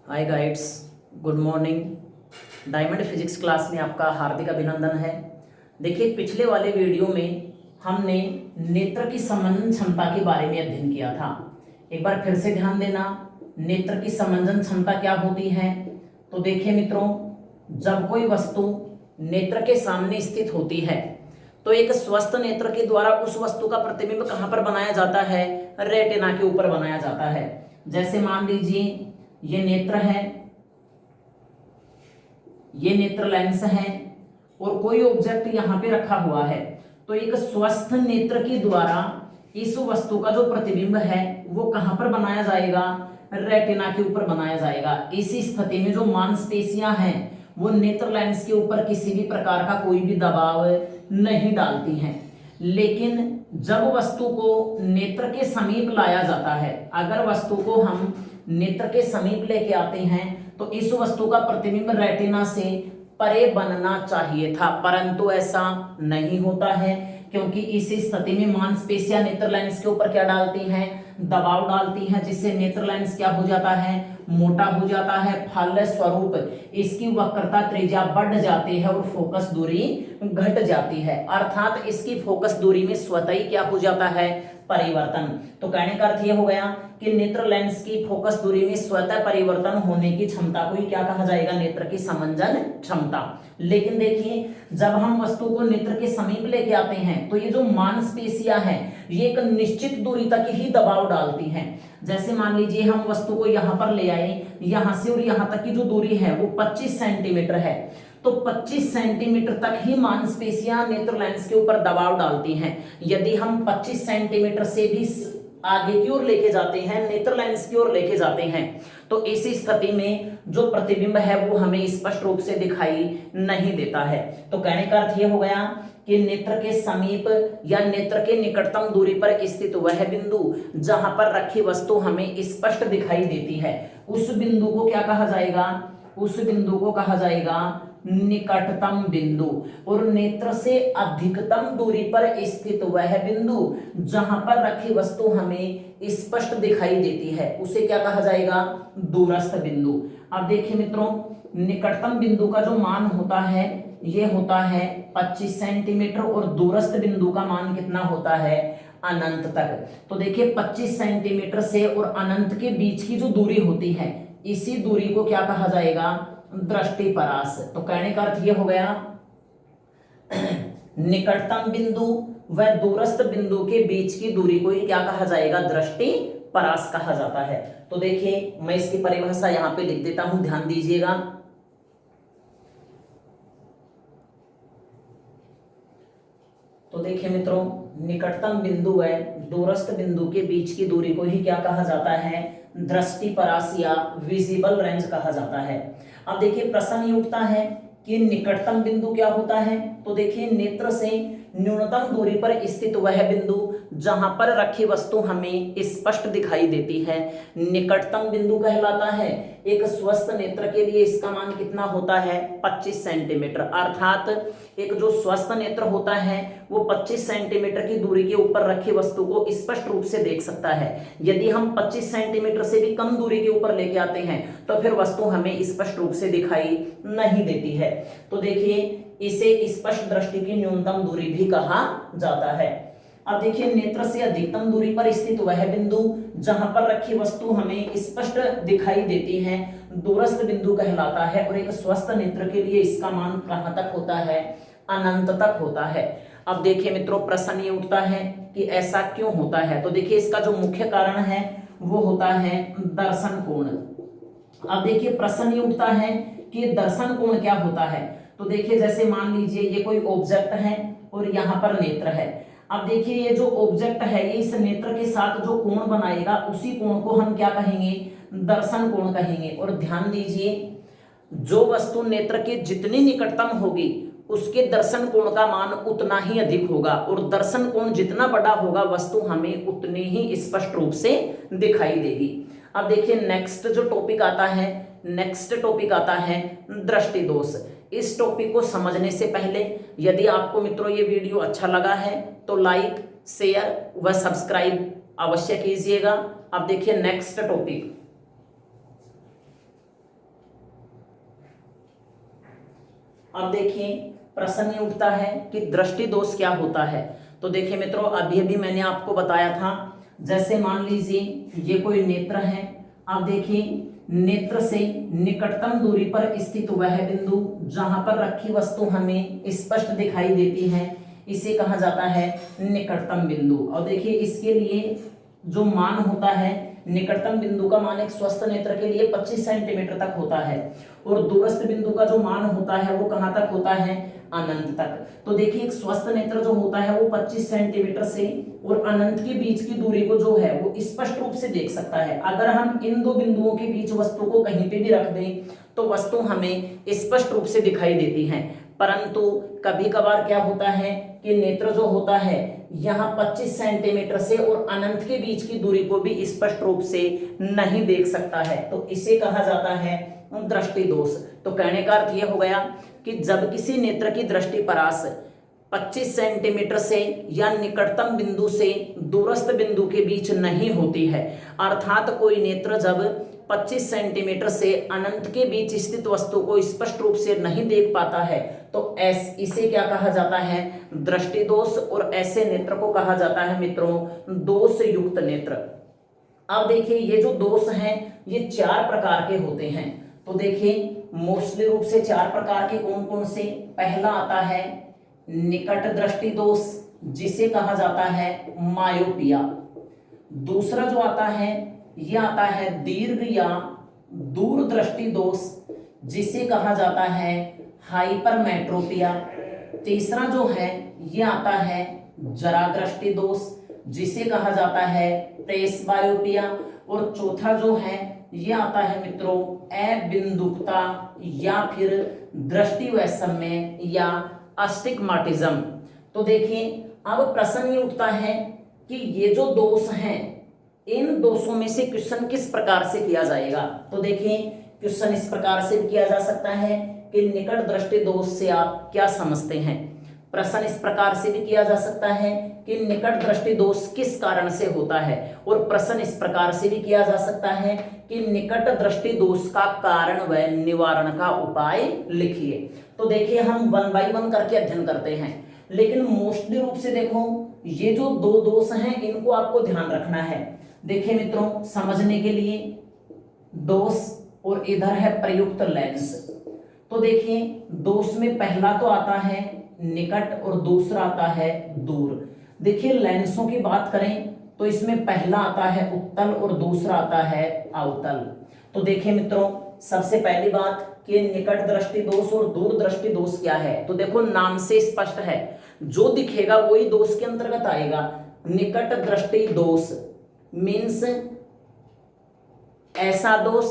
हाय guides, good morning. Diamond physics class में आपका हार्दिक अभिनंदन है। देखिए, पिछले वाले वीडियो में हमने नेत्र की समंजन क्षमता के बारे में अध्ययन किया था। एक बार फिर से ध्यान देना, नेत्र की समंजन क्षमता क्या होती है। तो देखिए मित्रों, जब कोई वस्तु नेत्र के सामने स्थित होती है तो एक स्वस्थ नेत्र के द्वारा उस वस्तु का प्रतिबिंब कहाँ पर बनाया जाता है? रेटिना के ऊपर बनाया जाता है। जैसे मान लीजिए ये नेत्र है, ये नेत्र लेंस है और कोई ऑब्जेक्ट यहां पे रखा हुआ है, तो एक स्वस्थ नेत्र के द्वारा इस वस्तु का जो प्रतिबिंब है वो कहां पर बनाया जाएगा? रेटिना के ऊपर बनाया जाएगा। इसी स्थिति में जो मांसपेशियां हैं वो नेत्र लेंस के ऊपर किसी भी प्रकार का कोई भी दबाव नहीं डालती हैं। लेकिन जब वस्तु को नेत्र के समीप लाया जाता है, अगर वस्तु को हम नेत्र के समीप लेके आते हैं तो इस वस्तु का प्रतिबिंब रेटिना से परे बनना चाहिए था, परंतु ऐसा नहीं होता है, क्योंकि इस स्थिति में मांसपेशियां नेत्र लेंस के ऊपर क्या डालती हैं? दबाव डालती हैं, जिससे नेत्र लेंस क्या हो जाता है? मोटा हो जाता है। फल स्वरूप इसकी वक्रता त्रिज्या बढ़ जाती है और फोकस दूरी घट जाती है, अर्थात इसकी फोकस दूरी में स्वतः ही क्या हो जाता है? परिवर्तन। तो कहने का अर्थ यह हो गया कि नेत्र लेंस की फोकस दूरी में स्वतः परिवर्तन होने की क्षमता को ही क्या कहा जाएगा? नेत्र की समंजन क्षमता। लेकिन देखिए, जब हम वस्तु को नेत्र के समीप लेके आते हैं तो ये जो मांसपेशियां हैं ये एक निश्चित दूरी तक ही दबाव डालती हैं। जैसे मान लीजिए हम वस्तु को यहां पर ले आए, यहां से और यहां तक की जो दूरी है वो 25 सेंटीमीटर है, तो 25 सेंटीमीटर तक ही मांसपेशियां नेत्र लेंस के ऊपर दबाव डालती हैं। यदि हम 25 सेंटीमीटर से भी आगे की ओर लेके जाते हैं, नेत्र लेंस की ओर लेके जाते हैं, तो इसी स्थिति में जो प्रतिबिंब है वो हमें स्पष्ट रूप से दिखाई नहीं देता है। तो कहने का अर्थ ये हो गया कि नेत्र के समीप या नेत्र के निकटतम दूरी पर स्थित वह बिंदु जहां पर रखी वस्तु हमें स्पष्ट दिखाई देती है, उस बिंदु को क्या कहा जाएगा? उस बिंदु को कहा जाएगा निकटतम बिंदु। और नेत्र से अधिकतम दूरी पर स्थित वह बिंदु जहां पर रखी वस्तु हमें स्पष्ट दिखाई देती है उसे क्या कहा जाएगा? दूरस्थ बिंदु। अब देखिए मित्रों, निकटतम बिंदु का जो मान होता है ये होता है 25 सेंटीमीटर और दूरस्थ बिंदु का मान कितना होता है? अनंत तक। तो देखिए 25 सेंटीमीटर से और अनंत के बीच की जो दूरी होती है इसी दूरी को क्या कहा जाएगा? दृष्टिपरास। तो कहने का अर्थ यह हो गया निकटतम बिंदु व दूरस्थ बिंदु के बीच की दूरी को ही क्या कहा जाएगा? दृष्टिपरास कहा जाता है। तो देखिए, मैं इसकी परिभाषा यहां पे लिख देता हूं, ध्यान दीजिएगा। तो देखिए मित्रों, निकटतम बिंदु व दूरस्थ बिंदु के बीच की दूरी को ही क्या कहा जाता है? दृष्टिपरास या विजिबल रेंज कहा जाता है। अब देखिए, प्रश्न ये उठता है कि निकटतम बिंदु क्या होता है? तो देखिए, नेत्र से न्यूनतम दूरी पर स्थित वह बिंदु जहां पर रखी वस्तु हमें स्पष्ट दिखाई देती है निकटतम बिंदु कहलाता है। एक स्वस्थ नेत्र के लिए इसका मान कितना होता है? 25 सेंटीमीटर। अर्थात एक जो स्वस्थ नेत्र होता है वो 25 सेंटीमीटर की दूरी के ऊपर रखी वस्तु को स्पष्ट रूप से देख सकता है। यदि हम 25 सेंटीमीटर से भी कम दूरी के ऊपर लेके आते हैं तो फिर वस्तु हमें स्पष्ट रूप से दिखाई नहीं देती है। तो देखिए, इसे स्पष्ट दृष्टि की न्यूनतम दूरी भी कहा जाता है। अब देखिए, नेत्र से अधिकतम दूरी पर स्थित वह बिंदु जहां पर रखी वस्तु हमें स्पष्ट दिखाई देती है दूरस्थ बिंदु कहलाता है, और एक स्वस्थ नेत्र के लिए इसका मान कहां तक होता है? अनंत तक होता है। अब देखिए मित्रों, प्रश्न ये उठता है कि ऐसा क्यों होता है? तो देखिए, इसका जो मुख्य कारण है वो होता है दर्शन कोण। अब देखिए, प्रश्न ये उठता है कि दर्शन कोण क्या होता है? तो देखिए, जैसे मान लीजिए ये कोई ऑब्जेक्ट है और यहाँ पर नेत्र है। अब देखिए, ये जो ऑब्जेक्ट है ये इस नेत्र के साथ जो कोण बनाएगा उसी कोण को हम क्या कहेंगे? दर्शन कोण कहेंगे। और ध्यान दीजिए, जो वस्तु नेत्र के जितनी निकटतम होगी उसके दर्शन कोण का मान उतना ही अधिक होगा, और दर्शन कोण जितना बड़ा होगा वस्तु हमें उतनी ही स्पष्ट रूप से दिखाई देगी। अब देखिए, नेक्स्ट जो टॉपिक आता है, नेक्स्ट टॉपिक आता है दृष्टि दोष। इस टॉपिक को समझने से पहले यदि आपको मित्रों ये वीडियो अच्छा लगा है तो लाइक, शेयर व सब्सक्राइब अवश्य कीजिएगा। अब देखिए नेक्स्ट टॉपिक, अब देखिए प्रश्न ये उठता है कि दृष्टि दोष क्या होता है। तो देखिए मित्रों, अभी अभी मैंने आपको बताया था, जैसे मान लीजिए ये कोई नेत्र है। अब देखिए नेत्र से निकटतम दूरी पर स्थित वह बिंदु जहां पर रखी वस्तु हमें स्पष्ट दिखाई देती है, इसे कहा जाता है निकटतम बिंदु। और देखिए इसके लिए जो मान होता है, निकटतम बिंदु का मान एक स्वस्थ नेत्र के लिए 25 सेंटीमीटर तक होता है, और दूरस्थ बिंदु का जो मान होता है वो कहां तक होता है, अनंत तक। तो देखिए एक स्वस्थ नेत्र जो होता है वो 25 सेंटीमीटर से और अनंत के बीच की दूरी को जो है वो स्पष्ट रूप से देख सकता है। अगर हम इन दो बिंदुओं के बीच वस्तु को कहीं पे भी रख दें तो वस्तु हमें स्पष्ट रूप से दिखाई देती है। परंतु कभी कभार क्या होता है कि नेत्र जो होता है यहाँ 25 सेंटीमीटर से और अनंत के बीच की दूरी को भी स्पष्ट रूप से नहीं देख सकता है, तो इसे कहा जाता है दृष्टि दोष। तो कहने का अर्थ यह हो गया कि जब किसी नेत्र की दृष्टि परास 25 सेंटीमीटर से या निकटतम बिंदु से दूरस्थ बिंदु के बीच नहीं होती है, अर्थात कोई नेत्र जब 25 सेंटीमीटर से अनंत के बीच स्थित वस्तु को स्पष्ट रूप से नहीं देख पाता है, तो इसे क्या कहा जाता है, दृष्टि दोष। और ऐसे नेत्र को कहा जाता है मित्रों दोष युक्त नेत्र। अब देखिए ये जो दोष हैं ये 4 प्रकार के होते हैं। तो देखिए मोस्टली रूप से 4 प्रकार के कौन कौन से। पहला आता है निकट दृष्टि दोष, जिसे कहा जाता है मायोपिया। दूसरा जो आता है यह आता है दीर्घ या दूर दृष्टि दोष, जिसे कहा जाता है हाइपरमेट्रोपिया। तीसरा जो है यह आता है जरा दृष्टि दोष, जिसे कहा जाता है प्रेसबायोपिया। और चौथा जो है यह आता है मित्रों अबिंदुकता या फिर दृष्टि वैषम्य या अस्टिग्माटिज्म। तो देखिए अब प्रश्न ये उठता है कि ये जो दोष हैं इन दोषों में से क्वेश्चन किस प्रकार से किया जाएगा। तो देखिए क्वेश्चन इस प्रकार से किया जा सकता है कि निकट दृष्टि दोष से आप क्या समझते हैं। प्रश्न इस प्रकार से भी किया जा सकता है कि निकट दृष्टि दोष किस कारण से होता है, और प्रश्न इस प्रकार से भी किया जा सकता है कि निकट दृष्टि दोष का कारण व निवारण का उपाय लिखिए। तो देखिए हम 1 बाय 1 करके अध्ययन करते हैं, लेकिन मोस्टली रूप से देखो ये जो 2 दोष हैं इनको आपको ध्यान रखना है। देखिए मित्रों समझने के लिए दोष और इधर है प्रयुक्त लेंस। तो देखिए दोष में पहला तो आता है निकट और दूसरा आता है दूर। देखिए लेंसों की बात करें तो इसमें पहला आता है उत्तल और दूसरा आता है अवतल। तो देखिए मित्रों सबसे पहली बात कि निकट दृष्टि दोष और दूर दृष्टि दोष क्या है। तो देखो नाम से स्पष्ट है, जो दिखेगा वही दोष के अंतर्गत आएगा। निकट दृष्टि दोष मीन्स ऐसा दोष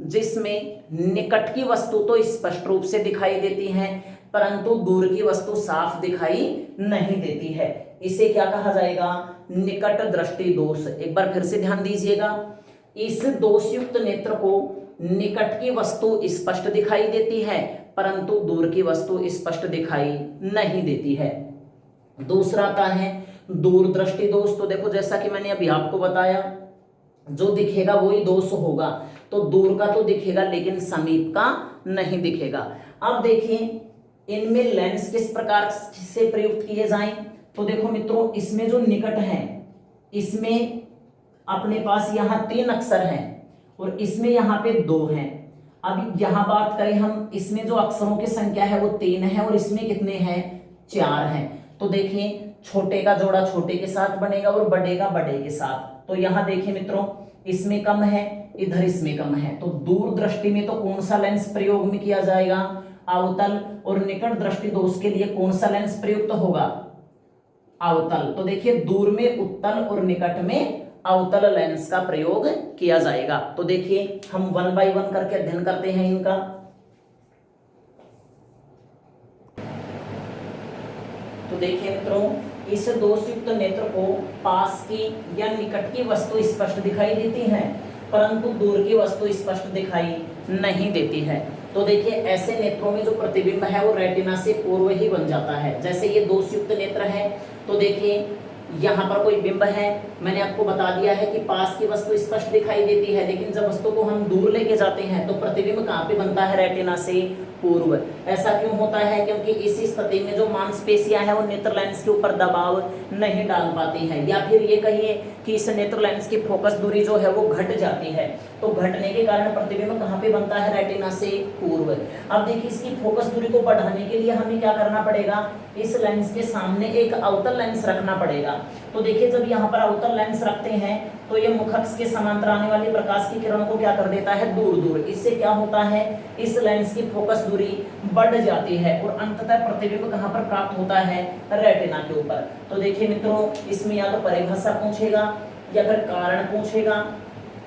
जिसमें निकट की वस्तु तो स्पष्ट रूप से दिखाई देती है परंतु दूर की वस्तु साफ दिखाई नहीं देती है, इसे क्या कहा जाएगा, निकट दृष्टि दोष। एक बार फिर से ध्यान दीजिएगा, इस दोषयुक्त नेत्र को निकट की वस्तु स्पष्ट दिखाई देती है परंतु दूर की वस्तु स्पष्ट दिखाई नहीं देती है। दूसरा आता है दूर दृष्टि दोष। तो देखो जैसा कि मैंने अभी आपको बताया, जो दिखेगा वही दोष होगा, तो दूर का तो दिखेगा लेकिन समीप का नहीं दिखेगा। अब देखिए इनमें लेंस किस प्रकार से प्रयुक्त किए जाएं। तो देखो मित्रों इसमें जो निकट है इसमें अपने पास यहाँ 3 अक्षर हैं और इसमें यहाँ पे 2 हैं। अब यहाँ बात करें हम, इसमें जो अक्षरों की संख्या है वो 3 है और इसमें कितने हैं, 4 हैं। तो देखिए छोटे का जोड़ा छोटे के साथ बनेगा और बड़े का बड़े के साथ। तो यहाँ देखिए मित्रों इसमें कम है, इधर इसमें कम है, तो दूर दृष्टि में तो कौन सा लेंस प्रयोग में किया जाएगा, अवतल। और निकट दृष्टि दोष के लिए कौन सा लेंस प्रयुक्त होगा, अवतल। तो देखिए दूर में उत्तल और निकट में अवतल लेंस का प्रयोग किया जाएगा। तो देखिए हम 1 बाय 1 करके अध्ययन करते हैं इनका। तो देखिए मित्रों इस दोषयुक्त नेत्र को पास की या निकट की वस्तु स्पष्ट दिखाई देती है परंतु दूर की वस्तु स्पष्ट दिखाई नहीं देती है। तो देखिए ऐसे नेत्रों में जो प्रतिबिंब है वो रेटिना से पूर्व ही बन जाता है। जैसे ये दोषयुक्त नेत्र है तो देखिए यहाँ पर कोई बिंब है, मैंने आपको बता दिया है कि पास की वस्तु स्पष्ट दिखाई देती है, लेकिन जब वस्तु को हम दूर लेके जाते हैं तो प्रतिबिंब कहाँ पे बनता है, रेटिना से पूर्व। ऐसा क्यों होता है, क्योंकि इस स्थिति में जो मांसपेशियां हैं वो नेत्र लेंस के ऊपर दबाव नहीं डाल पाती हैं, या फिर ये कहिए कि इस नेत्र लेंस की फोकस दूरी जो है वो घट जाती है। तो घटने के कारण प्रतिबिंब कहाँ पे बनता है, रेटिना से पूर्व। अब देखिए इसकी फोकस दूरी को बढ़ाने के लिए हमें क्या करना पड़ेगा, इस लेंस के सामने एक अवतल लेंस रखना पड़ेगा। तो देखिए जब यहाँ पर अवतल लेंस रखते हैं तो ये मुखक्ष के समांतर आने वाली प्रकाश की किरणों को क्या कर देता है, दूर दूर। इससे क्या होता है, इस लेंस की फोकस दूरी बढ़ जाती है और अंततः प्रतिबिंब कहाँ पर प्राप्त होता है, रेटिना के ऊपर। तो देखिए मित्रों, इसमें या तो परिभाषा पूछेगा या फिर कारण पूछेगा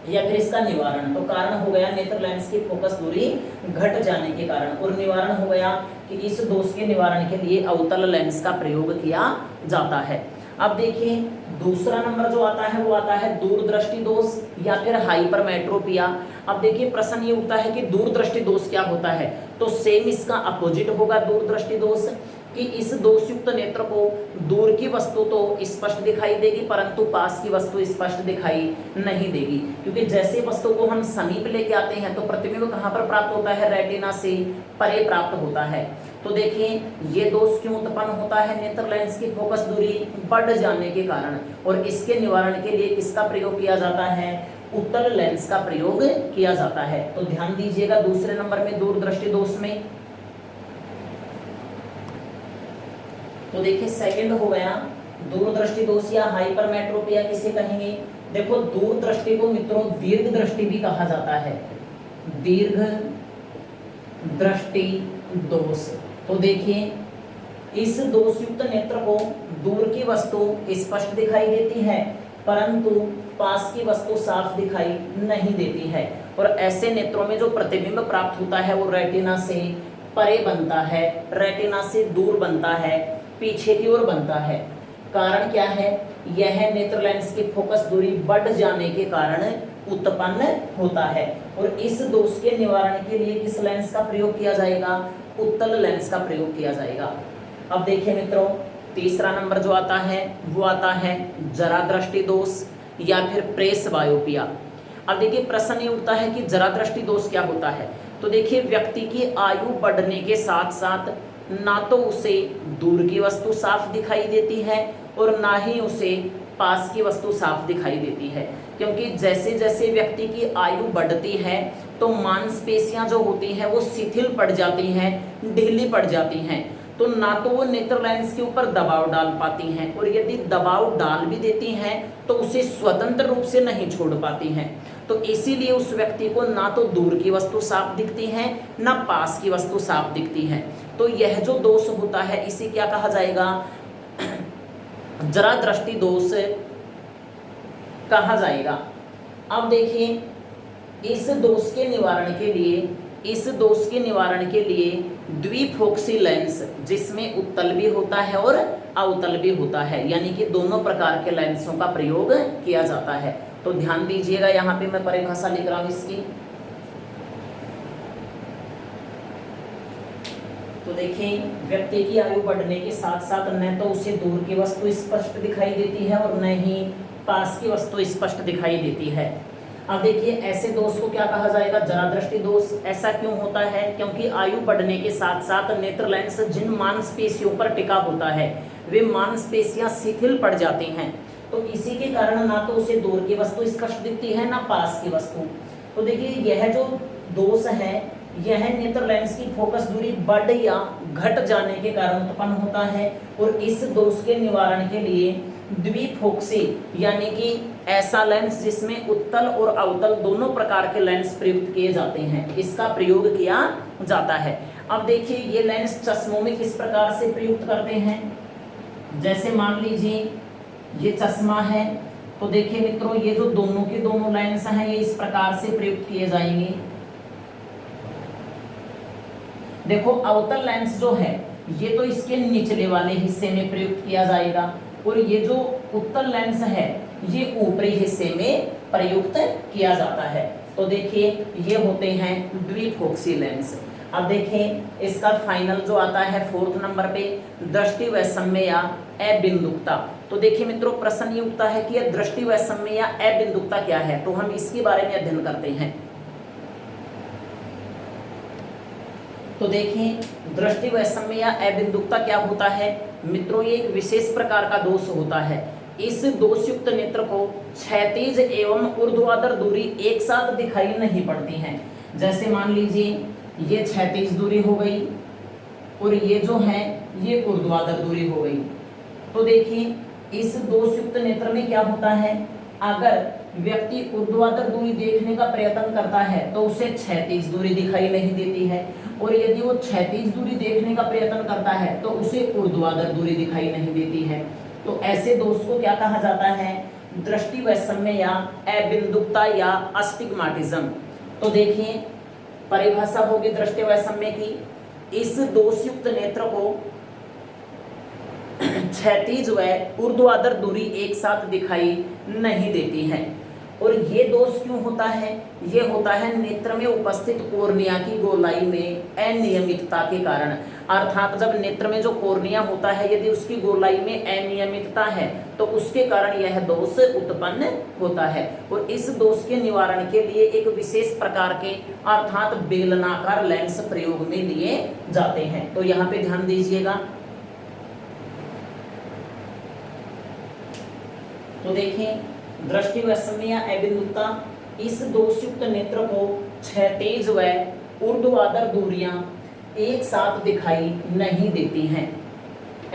या फिर इसका निवारण। तो कारण हो गया नेत्र लेंस की फोकस दूरी घट जाने के कारण, और निवारण हो गया कि इस दोष के निवारण के लिए अवतल लेंस का प्रयोग किया जाता है। अब देखिए दूसरा नंबर जो आता है वो आता है दूरदृष्टि दोष या फिर हाइपरमेट्रोपिया। अब देखिए प्रश्न ये उठता है कि दूरदृष्टि दोष क्या होता है, तो सेम इसका अपोजिट होगा दूरदृष्टि दोष, कि इस दोषयुक्त नेत्र को दूर की वस्तु तो स्पष्ट दिखाई देगी परंतु पास की वस्तु स्पष्ट दिखाई नहीं देगी, क्योंकि जैसे वस्तु को हम समीप लेके आते हैं तो प्रतिबिंब कहाँ पर प्राप्त होता है, रेटिना से परे प्राप्त होता है। तो देखिए ये दोष क्यों उत्पन्न होता है, नेत्र लेंस की फोकस दूरी बढ़ जाने के कारण, और इसके निवारण के लिए किसका प्रयोग किया जाता है, उत्तल लेंस का प्रयोग किया जाता है। तो ध्यान दीजिएगा दूसरे नंबर में दूरदृष्टि दोष में। तो देखिए सेकंड हो गया दूरदृष्टि दोष या हाइपरमेट्रोपिया किसे कहेंगे। देखो दूरदृष्टि को मित्रों दीर्घ दृष्टि भी कहा जाता है, दीर्घ दृष्टि दोष। तो देखिए इस दोषयुक्त नेत्र को दूर की वस्तु स्पष्ट दिखाई देती है परंतु पास की वस्तु साफ दिखाई नहीं देती है, और ऐसे नेत्रों में जो प्रतिबिंब प्राप्त होता है वो रेटिना से परे बनता है, रेटिना से दूर बनता है, पीछे की ओर बनता है। कारण क्या है, यह नेत्र लेंस की फोकस दूरी बढ़ जाने के कारण उत्पन्न होता है, और इस दोष के निवारण के लिए किस लेंस का प्रयोग किया जाएगा, उत्तल लेंस का प्रयोग किया जाएगा। अब देखिए मित्रों तीसरा नंबर जो आता है वो आता है जरा दृष्टि दोष या फिर प्रेस बायोपिया। अब देखिए प्रश्न ये उठता है कि जरा दृष्टि दोष क्या होता है। तो देखिए व्यक्ति की आयु बढ़ने के साथ साथ ना तो उसे दूर की वस्तु साफ दिखाई देती है और ना ही उसे पास की वस्तु साफ दिखाई देती है, क्योंकि जैसे जैसे व्यक्ति की आयु बढ़ती है तो मांसपेशियां जो होती हैं वो शिथिल पड़ जाती हैं, ढीली पड़ जाती हैं, तो ना तो वो नेत्र लेंस के ऊपर दबाव डाल पाती हैं, और यदि दबाव डाल भी देती हैं तो उसे स्वतंत्र रूप से नहीं छोड़ पाती हैं। तो इसीलिए उस व्यक्ति को ना तो दूर की वस्तु साफ दिखती है ना पास की वस्तु साफ दिखती है। तो यह जो दोष होता है इसे क्या कहा जाएगा, जरा दृष्टि दोष कहा जाएगा। अब देखिए इस दोष के निवारण के लिए द्विफोक्सी लेंस जिसमें उत्तल भी होता है और अवतल भी होता है, यानी कि दोनों प्रकार के लेंसों का प्रयोग किया जाता है। तो ध्यान दीजिएगा यहाँ पे मैं परिभाषा लिख रहा हूँ इसकी। तो देखिए व्यक्ति की आयु बढ़ने के साथ साथ न तो उसे दूर की वस्तु स्पष्ट दिखाई देती है और न ही पास की वस्तु स्पष्ट दिखाई देती है। अब देखिए ऐसे दोष को क्या कहा जाएगा, जरा दृष्टि दोष। ऐसा क्यों होता है, क्योंकि आयु बढ़ने के साथ साथ नेत्र लेंस जिन मांसपेशियों पर टिका होता है वे मांसपेशियां शिथिल पड़ जाती हैं, तो इसी के कारण ना तो उसे दूर की वस्तु स्पष्ट दिखती है ना पास की वस्तु। तो देखिए यह जो दोष है यह नेत्र लेंस की फोकस दूरी बढ़ या घट जाने के कारण उत्पन्न होता है, और इस दोष के निवारण के लिए द्विफोक्सी यानी कि ऐसा लेंस जिसमें उत्तल और अवतल दोनों प्रकार के लेंस प्रयुक्त किए जाते हैं, इसका प्रयोग किया जाता है। अब देखिए ये लेंस चश्मों में किस प्रकार से प्रयुक्त करते हैं, जैसे मान लीजिए ये चश्मा है, तो देखिए मित्रों ये जो दोनों के दोनों लेंस हैं ये इस प्रकार से प्रयुक्त किए जाएंगे। देखो अवतल लेंस जो है ये तो इसके निचले वाले हिस्से में प्रयुक्त किया जाएगा, और ये जो उत्तल लेंस है ये ऊपरी हिस्से में प्रयुक्त किया जाता है। तो देखिए ये होते हैं द्विफोक्सी लेंस। अब देखिए इसका फाइनल जो आता है फोर्थ नंबर पे दृष्टि वैषम्य या अबिंदुकता। तो देखिए मित्रों, प्रश्न ये उठता है कि यह दृष्टि वैषम्य या अबिंदुकता क्या है, तो हम इसके बारे में अध्ययन करते हैं। तो देखिए, दृष्टि वैषम्य या अबिंदुकता क्या होता है मित्रों, ये एक विशेष प्रकार का दोष होता है। इस दोषयुक्त नेत्र को क्षैतिज एवं ऊर्ध्वाधर दूरी एक साथ दिखाई नहीं पड़ती हैं। जैसे मान लीजिए ये क्षैतिज दूरी हो गई और ये जो है ये ऊर्ध्वाधर दूरी हो गई। तो देखिए, इस दोषयुक्त नेत्र में क्या होता है, अगर व्यक्ति ऊर्ध्वाधर दूरी देखने का प्रयत्न करता है तो उसे क्षैतिज दूरी दिखाई नहीं देती है, और यदि वो क्षैतिज दूरी देखने का प्रयत्न करता है तो उसे ऊर्ध्वाधर दूरी दिखाई नहीं देती है। तो ऐसे दोष को क्या कहा जाता है, दृष्टि वैषम्य या अबिंदुकता या अस्टिग्माटिज्म। तो देखिए, परिभाषा होगी दृष्टि वैषम्य की, इस दोषयुक्त नेत्र को क्षैतिज व ऊर्ध्वाधर दूरी एक साथ दिखाई नहीं देती है। और ये दोष क्यों होता है, ये होता है नेत्र में उपस्थित कोर्निया की गोलाई में अनियमितता के कारण। अर्थात जब नेत्र में जो कोर्निया होता है यदि उसकी गोलाई में अनियमितता है तो उसके कारण यह दोष उत्पन्न होता है। और इस दोष के निवारण के लिए एक विशेष प्रकार के अर्थात बेलनाकार लेंस प्रयोग में लिए जाते हैं। तो यहाँ पे ध्यान दीजिएगा। तो देखिए, दृष्टि वैषम्य या अबिंदुकता, इस दोषयुक्त नेत्र को क्षैतिज व ऊर्ध्वाधर दूरियां एक साथ दिखाई नहीं देती हैं।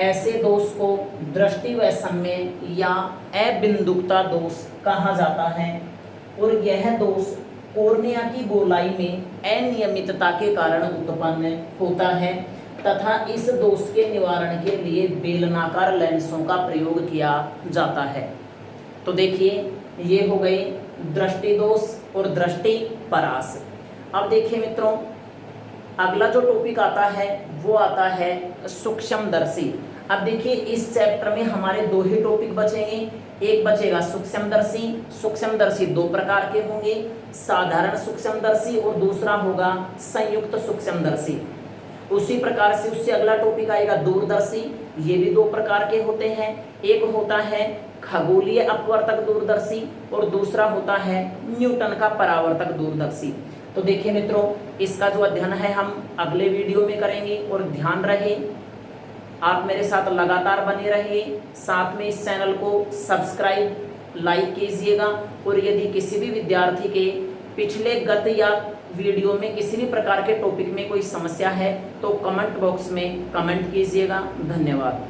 ऐसे दोष को दृष्टि वैषम्य या अबिंदुकता दोष कहा जाता है। और यह दोष कोर्निया की गोलाई में अनियमितता के कारण उत्पन्न होता है तथा इस दोष के निवारण के लिए बेलनाकार लेंसों का प्रयोग किया जाता है। तो देखिए, ये हो गए दृष्टि दोष और दृष्टि परास। अब देखिए मित्रों, अगला जो टॉपिक आता है वो आता है सूक्ष्मदर्शी। अब देखिए, इस चैप्टर में हमारे दो ही टॉपिक बचेंगे। एक बचेगा सूक्ष्मदर्शी। सूक्ष्मदर्शी दो प्रकार के होंगे, साधारण सूक्ष्मदर्शी और दूसरा होगा संयुक्त सूक्ष्मदर्शी। उसी प्रकार से उससे अगला टॉपिक आएगा दूरदर्शी। ये भी दो प्रकार के होते हैं, एक होता है खगोलीय अपवर्तक दूरदर्शी और दूसरा होता है न्यूटन का परावर्तक दूरदर्शी। तो देखिए मित्रों, इसका जो अध्ययन है हम अगले वीडियो में करेंगे। और ध्यान रहे, आप मेरे साथ लगातार बने रहिए, साथ में इस चैनल को सब्सक्राइब लाइक कीजिएगा। और यदि किसी भी विद्यार्थी के पिछले गत या वीडियो में किसी भी प्रकार के टॉपिक में कोई समस्या है तो कमेंट बॉक्स में कमेंट कीजिएगा। धन्यवाद।